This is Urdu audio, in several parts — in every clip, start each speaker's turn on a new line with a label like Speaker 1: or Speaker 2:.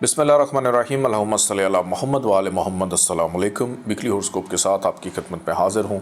Speaker 1: بسم اللہ الرحمن الرحیم، اللہم صلی علی محمد وآل محمد۔ السلام علیکم۔ ویکلی ہورسکوپ کے ساتھ آپ کی خدمت میں حاضر ہوں۔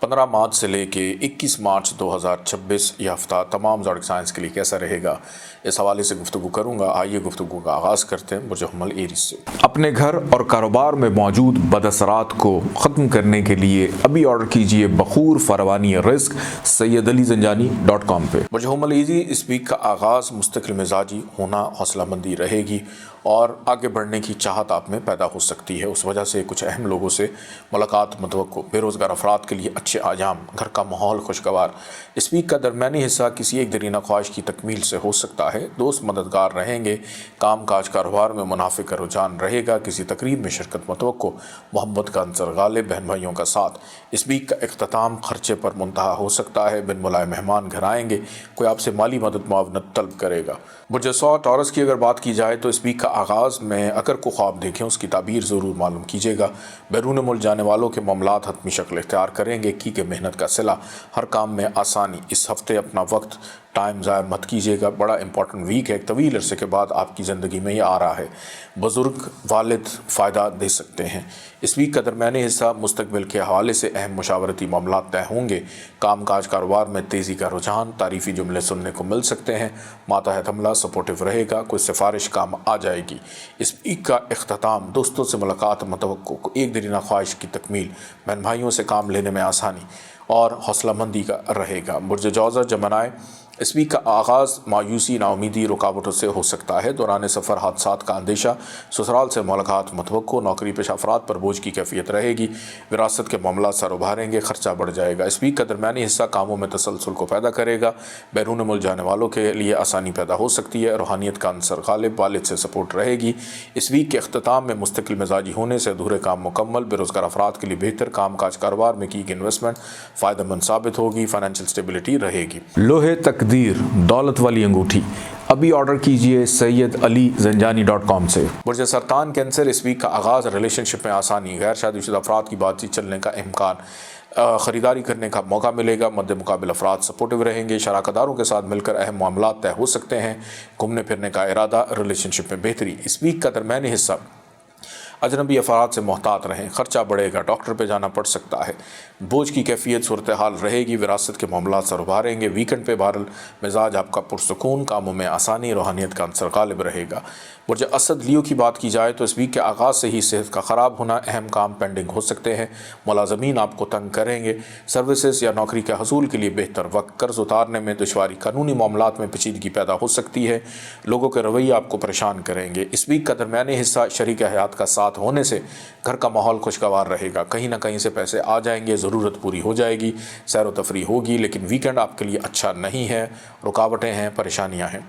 Speaker 1: 15 مارچ سے لے کے 21 مارچ 2026 یہ ہفتہ تمام زوڈک سائنس کے لیے کیسا رہے گا، اس حوالے سے گفتگو کروں گا۔ آئیے گفتگو کا آغاز کرتے ہیں برج حمل ایریز سے۔ اپنے گھر اور کاروبار میں موجود بد اثرات کو ختم کرنے کے لیے ابھی آرڈر کیجئے بخور فروانی رزق سیدعلیزنجانی.com پہ۔ برج حمل ایریز اس ویک کا آغاز مستقل مزاجی ہونا، حوصلہ مندی رہے گی اور آگے بڑھنے کی چاہت آپ میں پیدا ہو سکتی ہے۔ اس وجہ سے کچھ اہم لوگوں سے ملاقات متوقع۔ بے روزگار افراد کے لیے اچھے آجام، گھر کا ماحول خوشگوار۔ اس ویک کا درمیانی حصہ کسی ایک درینہ خواہش کی تکمیل سے ہو سکتا ہے۔ دوست مددگار رہیں گے، کام کاج کاروبار میں منافع کا رجحان رہے گا۔ کسی تقریب میں شرکت متوقع، محبت کا عنصر غالب، بہن بھائیوں کا ساتھ۔ اس ویک کا اختتام خرچے پر منتہا ہو سکتا ہے، بن بلائے مہمان گھر آئیں گے، کوئی آپ سے مالی مدد معاونت طلب کرے گا۔ برج سو ٹورس کی اگر بات کی جائے تو اس ویک کا آغاز میں اگر کوئی خواب دیکھیں اس کی تعبیر ضرور معلوم کیجیے گا۔ بیرون ملک جانے والوں کے معاملات حتمی شکل اختیار کریں گے، کی کہ محنت کا صلہ، ہر کام میں آسانی۔ اس ہفتے اپنا وقت ٹائم ضائع مت کیجیے گا، بڑا امپورٹنٹ ویک ہے، ایک طویل عرصے کے بعد آپ کی زندگی میں یہ آ رہا ہے۔ بزرگ والد فائدہ دے سکتے ہیں۔ اس ویک کا درمیانی حصہ مستقبل کے حوالے سے اہم مشاورتی معاملات طے ہوں گے۔ کام کاج کاروبار میں تیزی کا رجحان، تعریفی جملے سننے کو مل سکتے ہیں۔ ماتحت عملہ سپورٹیو رہے گا، کوئی سفارش کام آ جائے گی۔ اس ویک کا اختتام دوستوں سے ملاقات متوقع، ایک درینہ خواہش کی تکمیل، بہن بھائیوں سے کام لینے میں آسانی اور حوصلہ مندی کا رہے گا۔ برج جوزہ جمنائے، اس ویک کا آغاز مایوسی، نا امیدی، رکاوٹوں سے ہو سکتا ہے۔ دوران سفر حادثات کا اندیشہ، سسرال سے ملاقات متوقع، نوکری پیشہ افراد پر بوجھ کی کیفیت رہے گی۔ وراثت کے معاملات سر ابھاریں گے، خرچہ بڑھ جائے گا۔ اس ویک کا درمیانی حصہ کاموں میں تسلسل کو پیدا کرے گا۔ بیرون ملک جانے والوں کے لیے آسانی پیدا ہو سکتی ہے، روحانیت کا عنصر غالب، والد سے سپورٹ رہے گی۔ اس ویک کے اختتام میں مستقل مزاجی ہونے سے ادھورے کام مکمل، بے روزگار افراد کے لیے بہتر، کام کاج کاروبار میں کی گئی انویسٹمنٹ فائدہ مند ثابت ہوگی، فائنینشیل اسٹیبلٹی رہے گی۔ لوہے تقدیر دولت والی انگوٹھی ابھی آرڈر کیجئے سیدعلیزنجانی.com سے۔ برج سرطان کینسر، اس ویک کا آغاز ریلیشن شپ میں آسانی، غیر شادی شدہ افراد کی بات چیت چلنے کا امکان، خریداری کرنے کا موقع ملے گا۔ مد مقابل افراد سپورٹیو رہیں گے، شراکت داروں کے ساتھ مل کر اہم معاملات طے ہو سکتے ہیں۔ گھومنے پھرنے کا ارادہ، ریلیشن شپ میں بہتری۔ اس ویک کا درمیانی حصہ اجنبی افراد سے محتاط رہیں، خرچہ بڑھے گا، ڈاکٹر پہ جانا پڑ سکتا ہے، بوجھ کی کیفیت صورتحال رہے گی، وراثت کے معاملات سر ابھاریں گے۔ ویکنڈ پہ بہرحال مزاج آپ کا پرسکون، کاموں میں آسانی، روحانیت کا عنصر غالب رہے گا۔ برج اسد لیو کی بات کی جائے تو اس ویک کے آغاز سے ہی صحت کا خراب ہونا، اہم کام پینڈنگ ہو سکتے ہیں، ملازمین آپ کو تنگ کریں گے۔ سروسز یا نوکری کے حصول کے لیے بہتر وقت، قرض اتارنے میں دشواری، قانونی معاملات میں پیچیدگی پیدا ہو سکتی ہے، لوگوں کے رویے آپ کو پریشان کریں گے۔ اس ویک کا درمیانی حصہ شریک حیات کا ساتھ ہونے سے گھر کا ماحول خوشگوار رہے گا، کہیں نہ کہیں سے پیسے آ جائیں گے، ضرورت پوری ہو جائے گی، سیر و تفریح ہوگی، لیکن ویکنڈ آپ کے لیے اچھا نہیں ہے، رکاوٹیں ہیں، پریشانیاں ہیں۔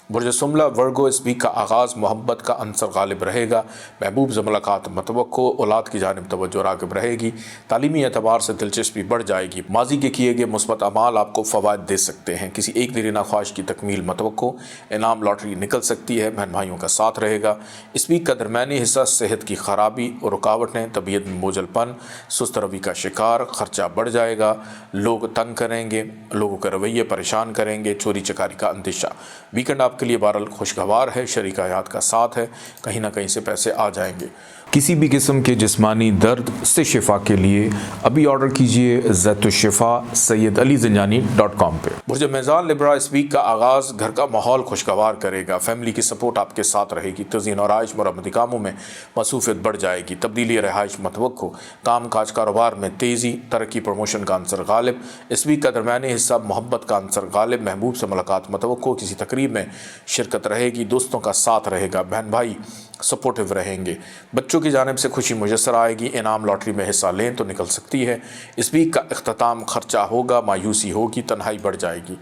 Speaker 1: برج سملہ ورگو، اس ویک کا آغاز محبت کا عنصر غالب رہے گا، محبوب سے ملاقات متوقع، اولاد کی جانب توجہ راغب رہے گی، تعلیمی اعتبار سے دلچسپی بڑھ جائے گی۔ ماضی کے کیے گئے مثبت اعمال آپ کو فوائد دے سکتے ہیں، کسی ایک درینہ خواہش کی تکمیل متوقع، انعام لاٹری نکل سکتی ہے، بہن بھائیوں کا ساتھ رہے گا۔ اس ویک کا درمیانی حصہ صحت کی خرابی اور رکاوٹیں، طبیعت میں بوجھل پن، سست روی کا شکار، خرچہ بڑھ جائے گا، لوگ تنگ کریں گے، لوگوں کے رویے پریشان کریں گے، چوری چکاری کا اندیشہ۔ ویکنڈ آپ کے لیے بہرحال خوشگوار ہے، شریک حیات کا ساتھ ہے، کہیں نہ کہیں سے پیسے آ جائیں گے۔ کسی بھی قسم کے جسمانی درد سے شفا کے لیے ابھی آرڈر کیجئے زیت الشفا سیدعلیزنجانی.com پہ۔ برج میزان لبرا، اس ویک کا آغاز گھر کا ماحول خوشگوار کرے گا، فیملی کی سپورٹ آپ کے ساتھ رہے گی، تزئین و آرائش مرمتی کاموں میں مصروفیت بڑھ جائے گی، تبدیلی رہائش متوقع، کام کاج کاروبار میں تیزی، ترقی پروموشن کا عنصر غالب۔ اس ویک کا درمیانی حصہ محبت کا عنصر غالب، محبوب سے ملاقات متوقع، کسی تقریب میں شرکت رہے گی، دوستوں کا ساتھ رہے گا، بہن بھائی سپورٹیو رہیں گے، بچوں کی جانب سے خوشی میسر آئے گی، انعام لاٹری میں حصہ لیں تو نکل سکتی ہے۔ اس ویک کا اختتام خرچہ ہوگا، مایوسی ہوگی، تنہائی بڑھ جائے گی۔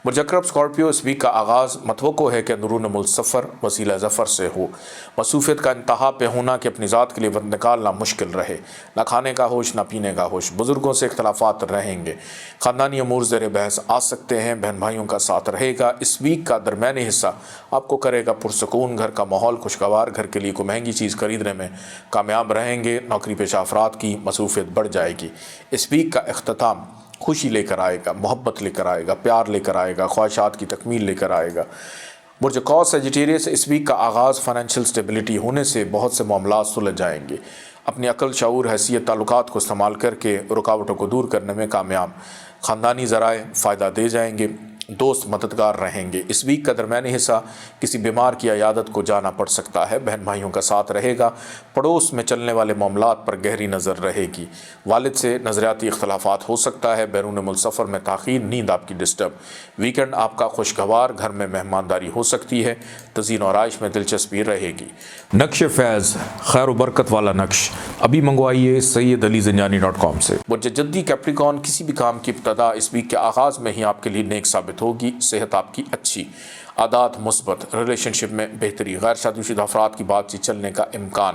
Speaker 1: برج عقرب اسکارپیو، اس ویک کا آغاز متوقع ہے کہ اندرون ملک سفر وسیلہ ظفر سے ہو، مصروفیت کا انتہا پہ ہونا کہ اپنی ذات کے لیے وقت نکالنا مشکل رہے، نہ کھانے کا ہوش نہ پینے کا ہوش، بزرگوں سے اختلافات رہیں گے، خاندانی امور زیر بحث آ سکتے ہیں، بہن بھائیوں کا ساتھ رہے گا۔ اس ویک کا درمیانی حصہ آپ کو کرے گا پرسکون، گھر کا ماحول خوشگوار، گھر کے لیے کوئی مہنگی چیز خریدنے میں کامیاب رہیں گے، نوکری پیشہ افراد کی مصروفیت بڑھ جائے گی۔ اس ویک کا اختتام خوشی لے کر آئے گا، محبت لے کر آئے گا، پیار لے کر آئے گا، خواہشات کی تکمیل لے کر آئے گا۔ برج قوس سیجیٹیریس، اس ویک کا آغاز فائنینشیل سٹیبلٹی ہونے سے بہت سے معاملات سلجھ جائیں گے۔ اپنی عقل، شعور، حیثیت، تعلقات کو استعمال کر کے رکاوٹوں کو دور کرنے میں کامیاب۔ خاندانی ذرائع فائدہ دے جائیں گے، دوست مددگار رہیں گے۔ اس ویک کا درمیانی حصہ کسی بیمار کی عیادت کو جانا پڑ سکتا ہے، بہن بھائیوں کا ساتھ رہے گا، پڑوس میں چلنے والے معاملات پر گہری نظر رہے گی، والد سے نظریاتی اختلافات ہو سکتا ہے، بیرون ملک سفر میں تاخیر، نیند آپ کی ڈسٹرب۔ ویکنڈ آپ کا خوشگوار، گھر میں مہمانداری ہو سکتی ہے، تزئین و آرائش میں دلچسپی رہے گی۔ نقش فیض، خیر و برکت والا نقش ابھی منگوائیے SayyidAliZinjani.com سے۔ برج جدی کیپریکارن، کسی بھی کام کی ابتدا اس ویک کے آغاز میں ہی آپ کے لیے نیک ثابت ہوگی، صحت آپ کی اچھی، عادات مثبت، ریلیشن شپ میں بہتری، غیر شادی شدہ افراد کی بات چیت چلنے کا امکان،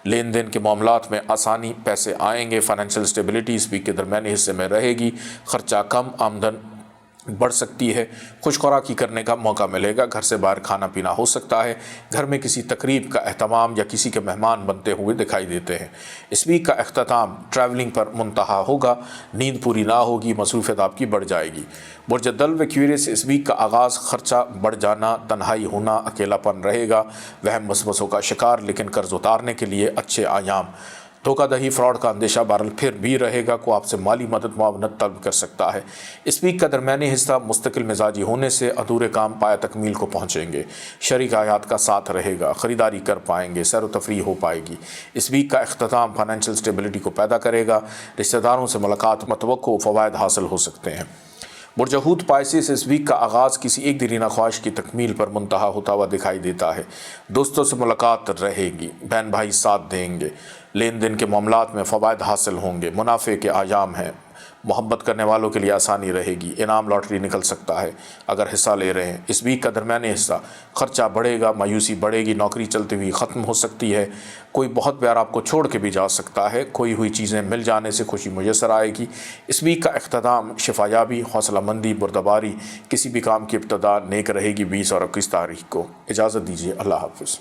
Speaker 1: لین دین کے معاملات میں آسانی، پیسے آئیں گے، فائنینشیل سٹیبلٹی اس ویک کے درمیانی حصے میں رہے گی، خرچہ کم، آمدن بڑھ سکتی ہے، خوش خوراکی کرنے کا موقع ملے گا، گھر سے باہر کھانا پینا ہو سکتا ہے، گھر میں کسی تقریب کا اہتمام یا کسی کے مہمان بنتے ہوئے دکھائی دیتے ہیں۔ اس ویک کا اختتام ٹریولنگ پر منتہا ہوگا، نیند پوری نہ ہوگی، مصروفیت آپ کی بڑھ جائے گی۔ برج دلو ایکویریس، اس ویک کا آغاز خرچہ بڑھ جانا، تنہائی ہونا، اکیلا پن رہے گا، وہم وسوسوں کا شکار، لیکن قرض اتارنے کے لیے اچھے ایام۔ دھوکہ دہی، فراڈ کا اندیشہ بہرحال پھر بھی رہے گا، کو آپ سے مالی مدد معاونت طلب کر سکتا ہے۔ اس ویک کا درمیانی حصہ مستقل مزاجی ہونے سے ادھورے کام پایہ تکمیل کو پہنچیں گے، شریک حیات کا ساتھ رہے گا، خریداری کر پائیں گے، سیر و تفریح ہو پائے گی۔ اس ویک کا اختتام فائنینشیل سٹیبلٹی کو پیدا کرے گا، رشتہ داروں سے ملاقات متوقع فوائد حاصل ہو سکتے ہیں۔ برج حوت پائسس، اس ویک کا آغاز کسی ایک دیرینہ خواہش کی تکمیل پر منتہا ہوتا ہوا دکھائی دیتا ہے، دوستوں سے ملاقات رہے گی، بہن بھائی ساتھ دیں گے، لین دین کے معاملات میں فوائد حاصل ہوں گے، منافع کے ایام ہیں، محبت کرنے والوں کے لیے آسانی رہے گی، انعام لاٹری نکل سکتا ہے اگر حصہ لے رہے ہیں۔ اس ویک کا درمیانی حصہ خرچہ بڑھے گا، مایوسی بڑھے گی، نوکری چلتی ہوئی ختم ہو سکتی ہے، کوئی بہت پیار آپ کو چھوڑ کے بھی جا سکتا ہے، کھوئی ہوئی چیزیں مل جانے سے خوشی میسر آئے گی۔ اس ویک کا اختتام شفا یابی، حوصلہ مندی، بردباری، کسی بھی کام کی ابتدا نیک رہے گی 20 اور 21 تاریخ کو۔ اجازت دیجیے، اللہ حافظ۔